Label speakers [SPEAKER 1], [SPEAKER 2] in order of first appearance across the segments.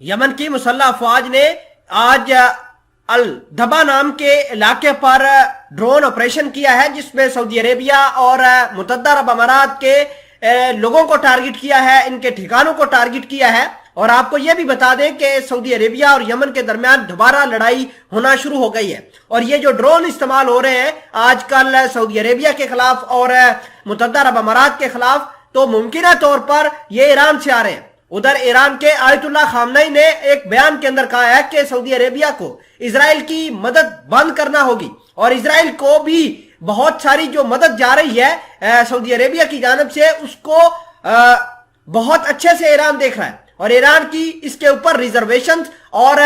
[SPEAKER 1] یمن کی مسلح افواج نے آج الدبا نام کے علاقے پر ڈرون آپریشن کیا ہے، جس میں سعودی عربیہ اور متحدہ عرب امارات کے لوگوں کو ٹارگٹ کیا ہے، ان کے ٹھکانوں کو ٹارگٹ کیا ہے۔ اور آپ کو یہ بھی بتا دیں کہ سعودی عربیہ اور یمن کے درمیان دوبارہ لڑائی ہونا شروع ہو گئی ہے، اور یہ جو ڈرون استعمال ہو رہے ہیں آج کل سعودی عربیہ کے خلاف اور متحدہ عرب امارات کے خلاف، تو ممکنہ طور پر یہ ایران سے آ رہے ہیں۔ ادھر ایران کے آیت اللہ خامنئی نے ایک بیان کے اندر کہا ہے کہ سعودی عربیہ کو اسرائیل کی مدد بند کرنا ہوگی، اور اسرائیل کو بھی بہت ساری جو مدد جا رہی ہے سعودی عربیہ کی جانب سے، اس کو بہت اچھے سے ایران دیکھ رہا ہے، اور ایران کی اس کے اوپر ریزرویشنز اور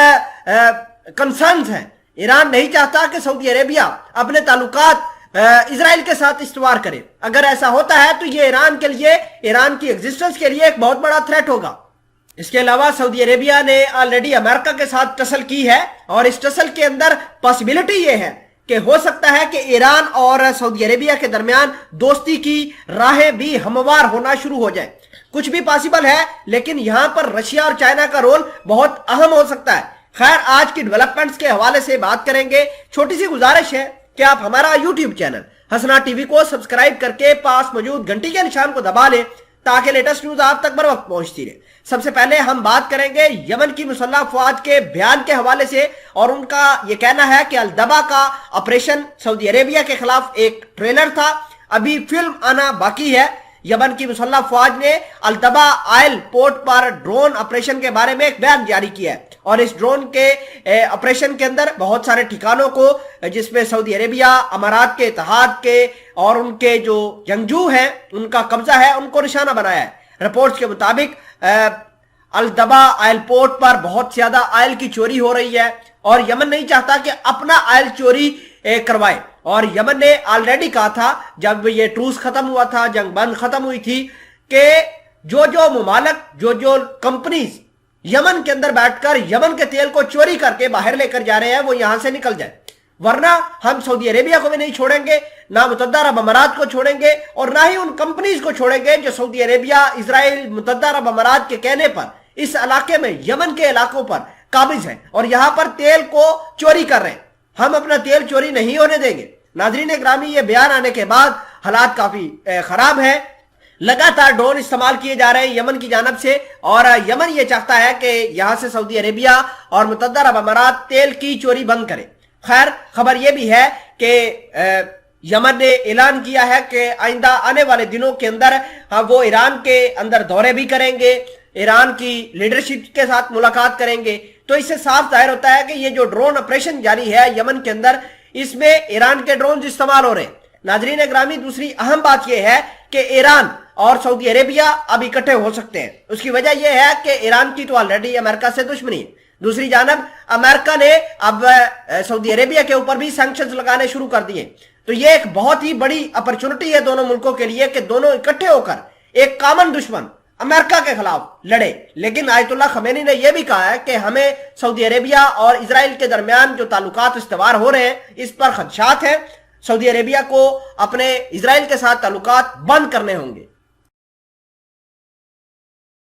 [SPEAKER 1] کنسرنز ہیں۔ ایران نہیں چاہتا کہ سعودی عربیہ اپنے تعلقات اسرائیل کے ساتھ استوار کرے۔ اگر ایسا ہوتا ہے تو یہ ایران کے لیے، ایران کی ایگزسٹنس کے لیے ایک بہت بڑا تھریٹ ہوگا۔ اس کے علاوہ سعودی عربیہ نے آلریڈی امریکہ کے ساتھ ٹسل کی ہے، اور اس ٹسل کے اندر پاسبلٹی یہ ہے کہ ہو سکتا ہے کہ ایران اور سعودی عربیہ کے درمیان دوستی کی راہیں بھی ہموار ہونا شروع ہو جائیں۔ کچھ بھی پاسبل ہے، لیکن یہاں پر رشیا اور چائنا کا رول بہت اہم ہو سکتا ہے۔ خیر، آج کی ڈیولپمنٹس کے حوالے سے بات کریں گے۔ چھوٹی سی گزارش ہے کہ آپ ہمارا یوٹیوب چینل حسنا ٹی وی کو سبسکرائب کر کے پاس موجود گھنٹی کے نشان کو دبا لیں تاکہ لیٹسٹ نیوز آپ تک بر وقت پہنچتی رہے۔ سب سے پہلے ہم بات کریں گے یمن کی مسلح افواج کے بیان کے حوالے سے، اور ان کا یہ کہنا ہے کہ الدبا کا آپریشن سعودی عربیہ کے خلاف ایک ٹریلر تھا، ابھی فلم آنا باقی ہے۔ یمن کی مسلح افواج نے الدبا آئل پورٹ پر ڈرون آپریشن کے بارے میں ایک بیان جاری کیا ہے، اور اس ڈرون کے آپریشن کے اندر بہت سارے ٹھکانوں کو، جس میں سعودی عربیہ، امارات کے اتحاد کے اور ان کے جو جنگجو ہیں ان کا قبضہ ہے، ان کو نشانہ بنایا ہے۔ رپورٹس کے مطابق الدبا آئل پورٹ پر بہت زیادہ آئل کی چوری ہو رہی ہے، اور یمن نہیں چاہتا کہ اپنا آئل چوری کروائے۔ اور یمن نے آلریڈی کہا تھا جب یہ ٹروس ختم ہوا تھا، جنگ بند ختم ہوئی تھی، کہ جو ممالک، جو کمپنیز یمن کے اندر بیٹھ کر یمن کے تیل کو چوری کر کے باہر لے کر جا رہے ہیں وہ یہاں سے نکل جائے، ورنہ ہم سعودی عربیہ کو بھی نہیں چھوڑیں گے، نہ متحدہ عرب امارات کو چھوڑیں گے، اور نہ ہی ان کمپنیز کو چھوڑیں گے جو سعودی عربیہ، اسرائیل، متحدہ عرب امارات کے کہنے پر اس علاقے میں، یمن کے علاقوں پر قابض ہیں اور یہاں پر تیل کو چوری کر رہے ہیں۔ ہم اپنا تیل چوری نہیں ہونے دیں گے۔ ناظرین گرامی، یہ بیان آنے کے بعد حالات کافی خراب ہیں۔ لگاتار ڈرون استعمال کیے جا رہے ہیں یمن کی جانب سے، اور یمن یہ چاہتا ہے کہ یہاں سے سعودی عربیہ اور متحدہ عرب امارات تیل کی چوری بند کرے۔ خیر، خبر یہ بھی ہے کہ یمن نے اعلان کیا ہے کہ آئندہ آنے والے دنوں کے اندر وہ ایران کے اندر دورے بھی کریں گے، ایران کی لیڈرشپ کے ساتھ ملاقات کریں گے۔ تو اس سے صاف ظاہر ہوتا ہے کہ یہ جو ڈرون آپریشن جاری ہے یمن کے اندر، اس میں ایران کے ڈرونز استعمال ہو رہے ہیں۔ ناظرین اگرامی، دوسری اہم بات یہ ہے کہ ایران اور سعودی عربیہ اب اکٹھے ہو سکتے ہیں۔ اس کی وجہ یہ ہے کہ ایران کی تو آلریڈی امریکہ سے دشمنی ہے، دوسری جانب امریکہ نے اب سعودی عربیہ کے اوپر بھی سینکشنز لگانے شروع کر دیے۔ تو یہ ایک بہت ہی بڑی اپرچونٹی ہے دونوں ملکوں کے لیے کہ دونوں اکٹھے ہو کر ایک کامن دشمن امریکہ کے خلاف لڑے۔ لیکن آیت اللہ خمینی نے یہ بھی کہا ہے کہ ہمیں سعودی عربیہ اور اسرائیل کے درمیان جو تعلقات استوار ہو رہے ہیں اس پر خدشات ہیں، سعودی عربیہ کو اپنے اسرائیل کے ساتھ تعلقات بند کرنے ہوں گے۔